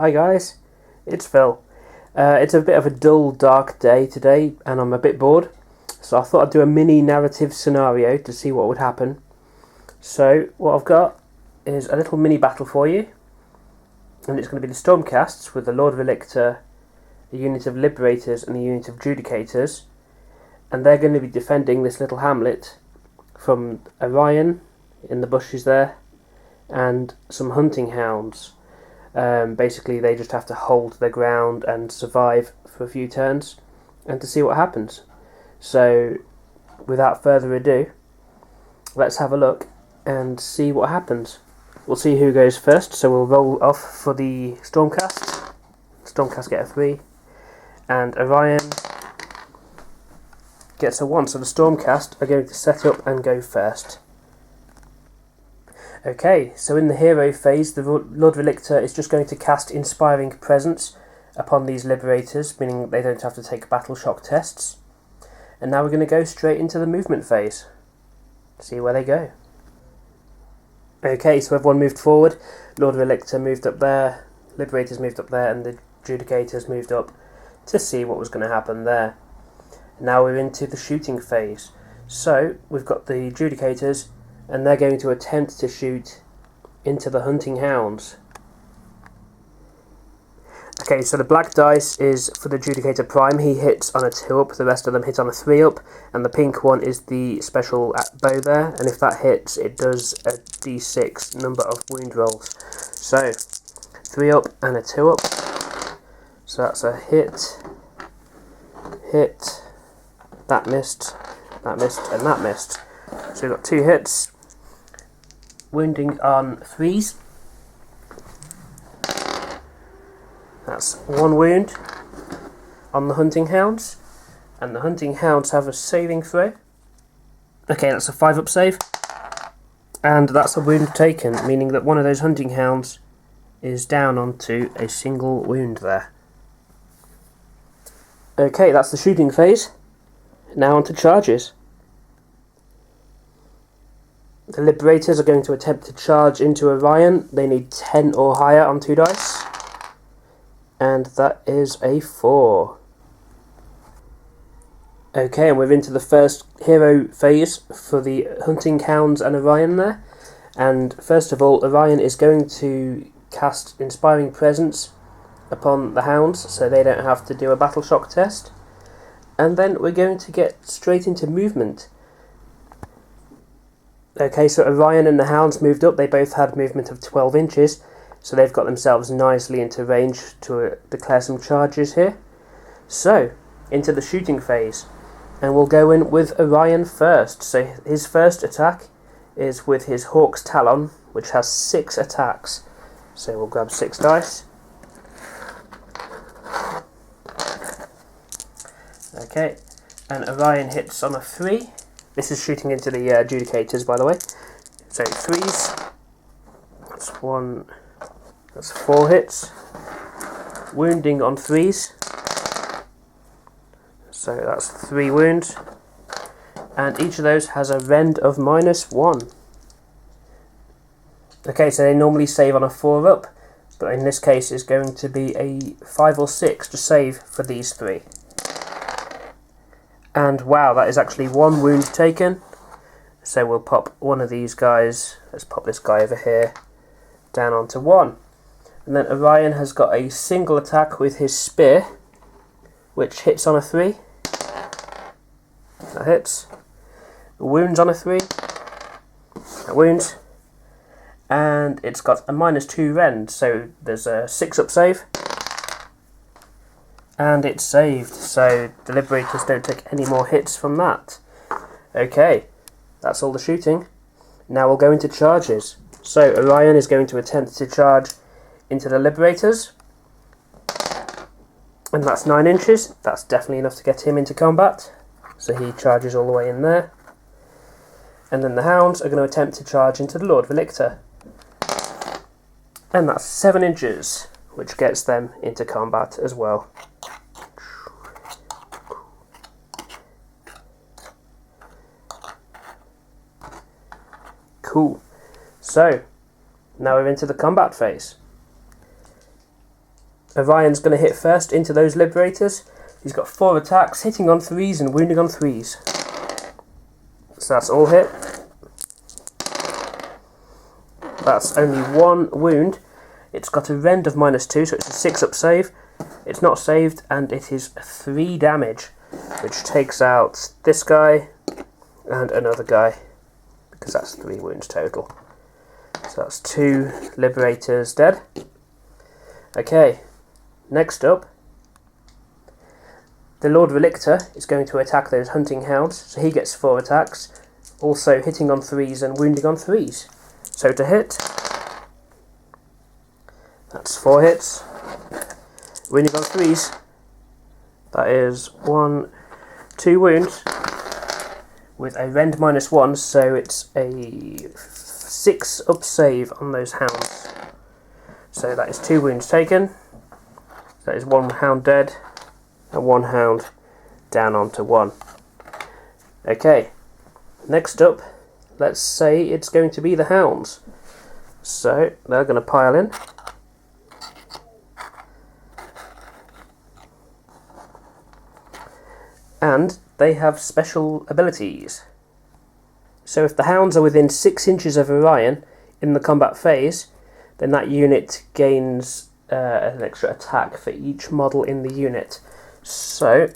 Hi guys, it's Phil. It's a bit of a dull, dark day today and I'm a bit bored, so I thought I'd do a mini narrative scenario to see what would happen. So what I've got is a little mini battle for you, and it's going to be the Stormcasts with the Lord Relictor, a unit of Liberators and a unit of Judicators, and they're going to be defending this little hamlet from Orion in the bushes there and some hunting hounds. Basically they just have to hold their ground and survive for a few turns and to see what happens. So without further ado, let's have a look and see what happens. We'll see who goes first, so we'll roll off for the Stormcast. Stormcast get a 3 and Orion gets a 1, so the Stormcast are going to set up and go first. Okay, so in the hero phase, the Lord Relictor is just going to cast Inspiring Presence upon these Liberators, meaning they don't have to take battle shock tests. And now we're going to go straight into the movement phase. See where they go. Okay, so everyone moved forward. Lord Relictor moved up there, Liberators moved up there, and the Judicators moved up to see what was going to happen there. Now we're into the shooting phase. So we've got the Judicators, and they're going to attempt to shoot into the hunting hounds. Okay, so the black dice is for the Judicator Prime. He hits on a 2 up, the rest of them hit on a 3 up, and the pink one is the special bow there, and if that hits, it does a d6 number of wound rolls. So, 3 up and a 2 up, so that's a hit, that missed, and that missed. So we've got 2 hits. Wounding on 3s. That's 1 wound on the hunting hounds, and the hunting hounds have a saving throw. Okay, that's a 5 up save, and that's a wound taken, meaning that one of those hunting hounds is down onto a single wound there. Okay, that's the shooting phase. Now on to charges. The Liberators are going to attempt to charge into Orion. They need 10 or higher on 2 dice. And that is a 4. Okay, and we're into the first hero phase for the hunting hounds and Orion there. And first of all, Orion is going to cast Inspiring Presence upon the hounds, so they don't have to do a battle shock test. And then we're going to get straight into movement. Okay, so Orion and the hounds moved up. They both had movement of 12 inches, so they've got themselves nicely into range to declare some charges here. So, into the shooting phase, and we'll go in with Orion first. So his first attack is with his Hawk's Talon, which has 6 attacks. So we'll grab 6 dice. Okay, and Orion hits on a 3. This is shooting into the Judicators, by the way. So 3s. That's 1. That's 4 hits. Wounding on 3s. So that's 3 wounds. And each of those has a rend of -1. Okay, so they normally save on a 4 up, but in this case it's going to be a 5 or 6 to save for these 3. And wow, that is actually 1 wound taken. So we'll pop one of these guys, let's pop this guy over here, down onto 1. And then Orion has got a single attack with his spear, which hits on a 3. That hits. Wounds on a 3. That wounds. And it's got a -2 rend, so there's a 6 up save. And it's saved, so the Liberators don't take any more hits from that. Okay, that's all the shooting. Now we'll go into charges. So Orion is going to attempt to charge into the Liberators. And that's 9 inches. That's definitely enough to get him into combat. So he charges all the way in there. And then the hounds are going to attempt to charge into the Lord Relictor. And that's 7 inches, which gets them into combat as well. Cool. So, now we're into the combat phase. Orion's going to hit first into those Liberators. He's got 4 attacks, hitting on 3s and wounding on 3s. So that's all hit. That's only 1 wound. It's got a rend of -2, so it's a 6-up save. It's not saved, and it is 3 damage, which takes out this guy and another guy, because that's 3 wounds total. So that's 2 Liberators dead. Okay, next up, the Lord Relictor is going to attack those hunting hounds, so he gets 4 attacks, also hitting on 3s and wounding on 3s. So to hit, that's 4 hits. Wounding on 3s, that is 2 wounds with a rend -1, so it's a 6-up save on those hounds. So that is 2 wounds taken. That is 1 hound dead and 1 hound down onto 1. Okay, next up, let's say it's going to be the hounds. So they're going to pile in. And they have special abilities. So if the hounds are within 6 inches of Orion in the combat phase, then that unit gains an extra attack for each model in the unit. So,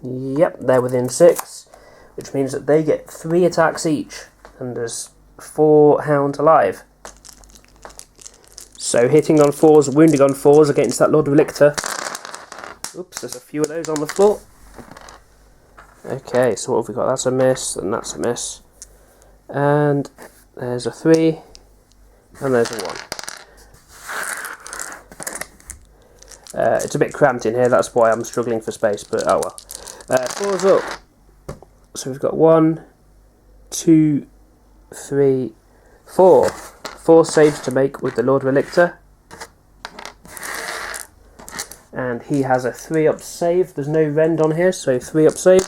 yep, they're within 6, which means that they get 3 attacks each, and there's 4 hounds alive. So hitting on 4s, wounding on 4s against that Lord Relictor. Oops, there's a few of those on the floor. Okay, so what have we got? That's a miss, and that's a miss. And there's a 3, and there's a 1. It's a bit cramped in here, that's why I'm struggling for space, but oh well. 4's up. So we've got 1, 2, 3, 4. 4 saves to make with the Lord Relictor. And he has a 3-up save. There's no rend on here, so 3-up saves.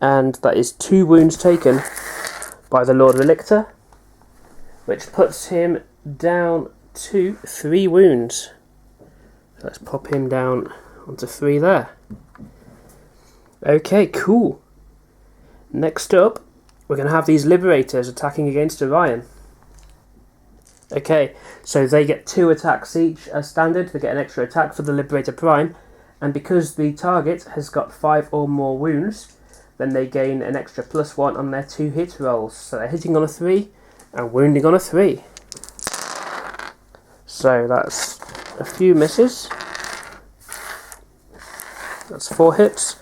And that is 2 wounds taken by the Lord Relictor, which puts him down to 3 wounds. So let's pop him down onto 3 there. Okay, cool. Next up, we're going to have these Liberators attacking against Orion. Okay, so they get 2 attacks each as standard. They get an extra attack for the Liberator Prime, and because the target has got 5 or more wounds, then they gain an extra +1 on their 2 hit rolls. So they're hitting on a 3 and wounding on a 3. So that's a few misses. That's 4 hits.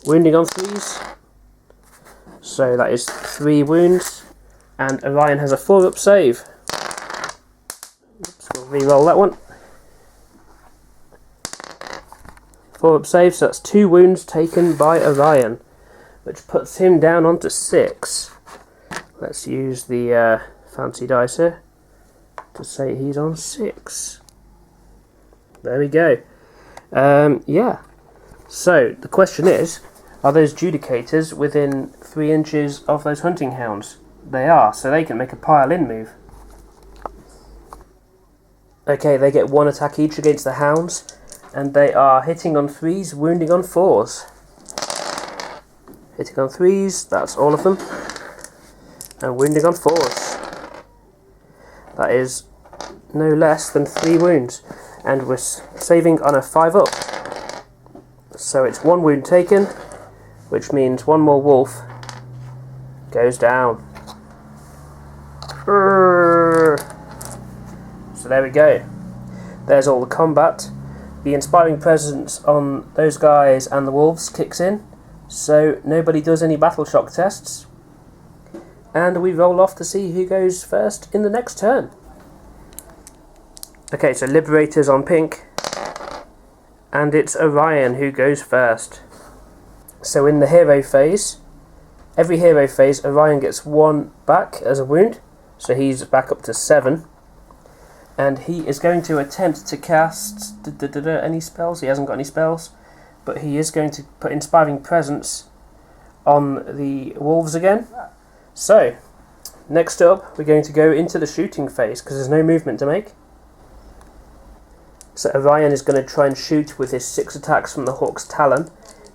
Wounding on 3s. So that is 3 wounds. And Orion has a 4-up save. Oops, we'll re-roll that one. 4-up save, so that's 2 wounds taken by Orion, which puts him down onto 6. Let's use the fancy dice here to say he's on 6. There we go. Yeah. So the question is, are those Judicators within 3 inches of those hunting hounds? They are, so they can make a pile-in move. Okay, they get 1 attack each against the hounds, and they are hitting on 3s, wounding on 4s. Hitting on 3s, that's all of them, and wounding on 4s. That is no less than 3 wounds, and we're saving on a 5-up. So it's 1 wound taken, which means 1 more wolf goes down. So there we go. There's all the combat. The inspiring presence on those guys and the wolves kicks in, so nobody does any battle shock tests. And we roll off to see who goes first in the next turn. Okay, so Liberators on pink. And it's Orion who goes first. So in the hero phase, every hero phase, Orion gets 1 back as a wound. So he's back up to 7. And he is going to attempt to cast any spells. He hasn't got any spells. But he is going to put Inspiring Presence on the wolves again. So, next up, we're going to go into the shooting phase, because there's no movement to make. So Orion is going to try and shoot with his 6 attacks from the Hawk's Talon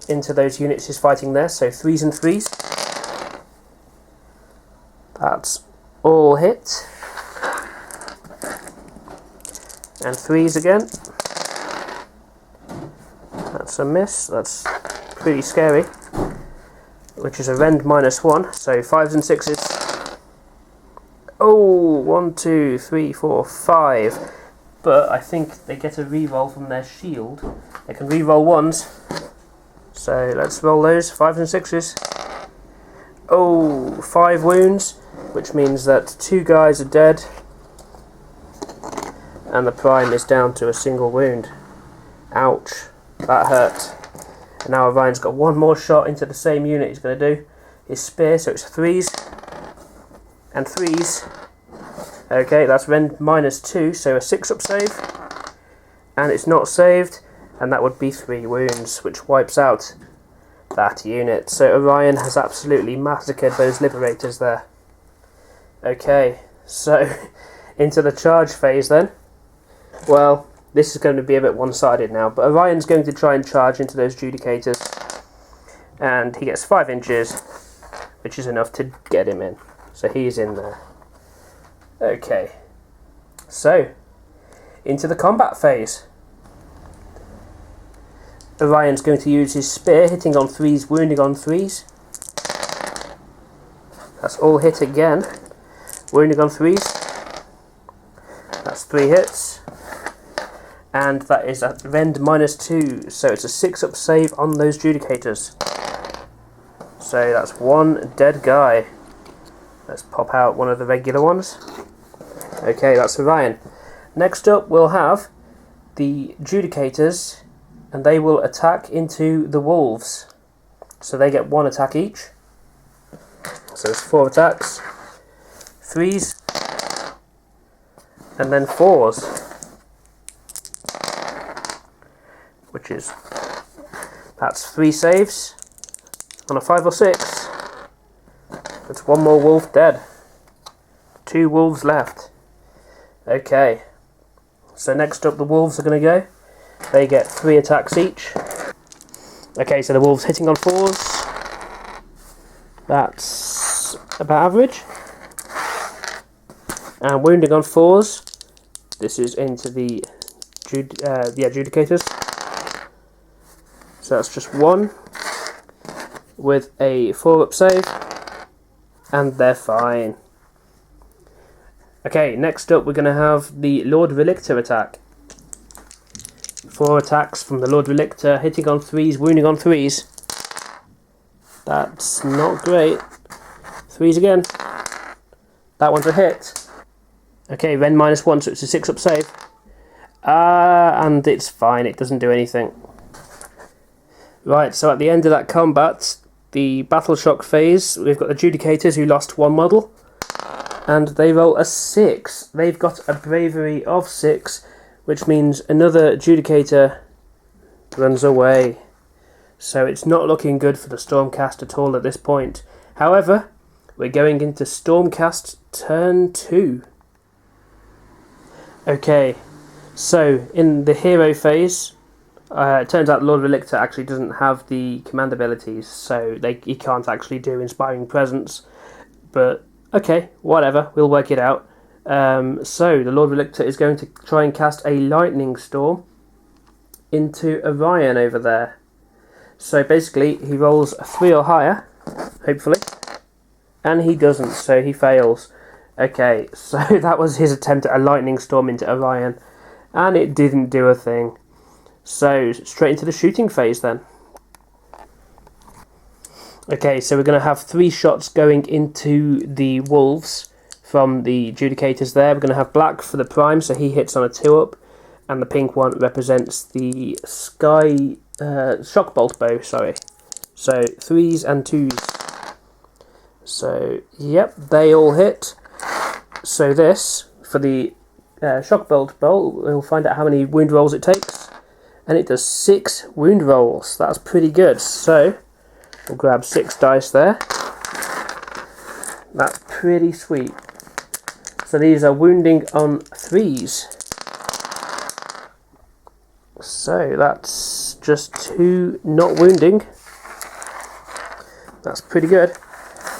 into those units he's fighting there. So 3s and 3s. That's all hit. And 3s again. That's a miss. That's pretty scary. Which is a rend -1. So 5s and 6s. Oh, 1, 2, 3, 4, 5. But I think they get a reroll from their shield. They can reroll 1s. So let's roll those. 5s and 6s. Oh, 5 wounds. Which means that 2 guys are dead. And the Prime is down to a single wound. Ouch. That hurt. And now Orion's got 1 more shot into the same unit he's going to do. His spear, so it's 3s. And 3s. Okay, that's rend -2, so a 6-up save. And it's not saved, and that would be 3 wounds, which wipes out that unit. So Orion has absolutely massacred those Liberators there. Okay, so into the charge phase then. Well, this is going to be a bit one-sided now, but Orion's going to try and charge into those Judicators. And he gets 5 inches, which is enough to get him in. So he's in there. Okay, so into the combat phase. Orion's going to use his spear, hitting on 3s, wounding on 3s. That's all hit again. Wounding on 3s. That's 3 hits. And that is a rend -2, so it's a 6-up save on those Judicators. So that's 1 dead guy. Let's pop out one of the regular ones. Okay, that's Orion. Next up we'll have the Judicators, and they will attack into the Wolves. So they get 1 attack each. So there's 4 attacks. 3s. And then 4s. Which is... that's 3 saves. On a 5 or 6. That's 1 more wolf dead. 2 wolves left. Okay, so next up the Wolves are going to go. They get 3 attacks each. Okay, so the Wolves hitting on 4s. That's about average. And wounding on 4s. This is into the Adjudicators. So that's just 1. With a 4-up save. And they're fine. Okay, next up we're going to have the Lord Relictor attack. 4 attacks from the Lord Relictor, hitting on 3s, wounding on 3s. That's not great. 3s again. That one's a hit. Okay, rend -1, so it's a 6-up save. And it's fine, it doesn't do anything. Right, so at the end of that combat, the Battle Shock phase, we've got the Judicators who lost 1 model. And they roll a 6. They've got a bravery of 6, which means another Judicator runs away. So it's not looking good for the Stormcast at all at this point. However, we're going into Stormcast turn 2. Okay, so in the hero phase, it turns out Lord Relictor actually doesn't have the command abilities, so he can't actually do Inspiring Presence, but okay, whatever, we'll work it out. So the Lord Relictor is going to try and cast a Lightning Storm into Orion over there. So basically he rolls a 3 or higher, hopefully, and he doesn't, so he fails. Okay, so that was his attempt at a Lightning Storm into Orion, and it didn't do a thing. So straight into the shooting phase then. Okay, so we're going to have 3 shots going into the Wolves from the Judicators there. We're going to have black for the Prime, so he hits on a 2-up, and the pink one represents the Sky Shock Bolt Bow, sorry. So 3s and 2s. So, yep, they all hit. So this, for the Shock Bolt Bow, we'll find out how many wound rolls it takes. And it does 6 wound rolls. That's pretty good. So we'll grab 6 dice there. That's pretty sweet. So these are wounding on 3s. So that's just 2 not wounding. That's pretty good.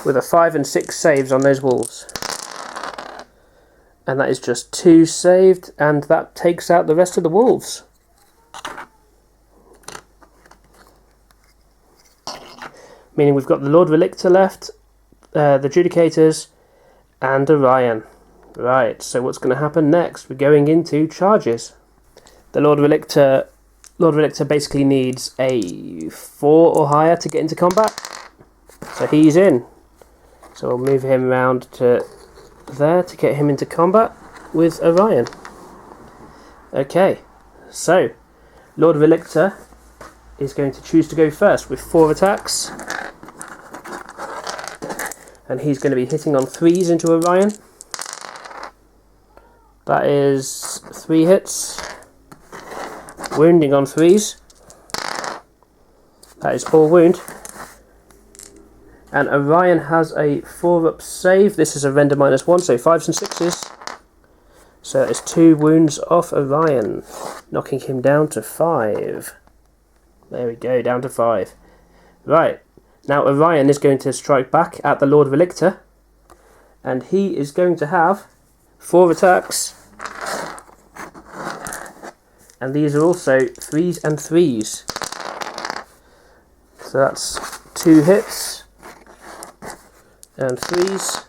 With a 5 and 6 saves on those wolves. And that is just 2 saved, and that takes out the rest of the wolves. Meaning we've got the Lord Relictor left, the Judicators, and Orion. Right, so what's going to happen next? We're going into charges. The Lord Relictor basically needs a 4 or higher to get into combat. So he's in. So we'll move him around to there to get him into combat with Orion. Okay, so Lord Relictor is going to choose to go first with 4 attacks. And he's going to be hitting on 3s into Orion. That is 3 hits. Wounding on 3s. That is all wound. And Orion has a 4-up save. This is a render -1, so 5s and 6s. So that is 2 wounds off Orion, knocking him down to 5. There we go, down to 5. Right, now Orion is going to strike back at the Lord Relictor. And he is going to have 4 attacks. And these are also 3s and 3s. So that's 2 hits. And 3s.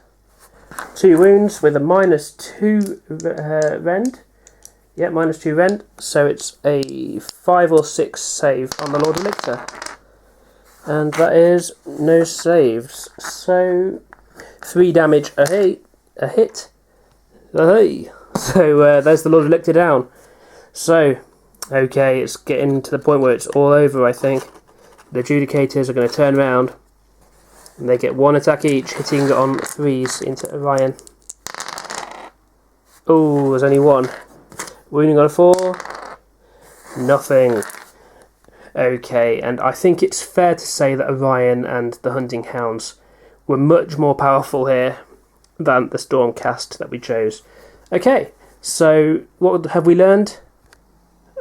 2 wounds with a -2 rend. Yeah, -2 rend. So it's a 5 or 6 save on the Lord Relictor. And that is no saves. So 3 damage a hit. Hey. So there's the Lord Relictor down. So, okay, it's getting to the point where it's all over, I think. The Judicators are going to turn around. And they get 1 attack each, hitting on 3s into Orion. Oh, there's only 1. Wounding on a 4. Nothing. Okay, and I think it's fair to say that Orion and the Hunting Hounds were much more powerful here than the Stormcast that we chose. Okay, so what have we learned?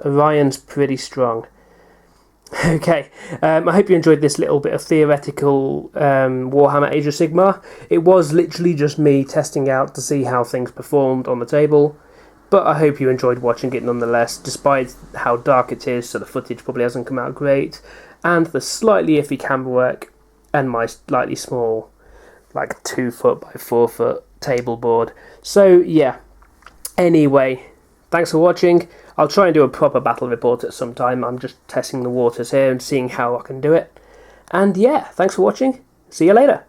Orion's pretty strong. Okay, I hope you enjoyed this little bit of theoretical Warhammer Age of Sigmar. It was literally just me testing out to see how things performed on the table, but I hope you enjoyed watching it nonetheless, despite how dark it is, so the footage probably hasn't come out great, and the slightly iffy camera work, and my slightly small, like 2 foot by 4 foot table board. So yeah, anyway, thanks for watching. I'll try and do a proper battle report at some time. I'm just testing the waters here and seeing how I can do it. And yeah, thanks for watching. See you later.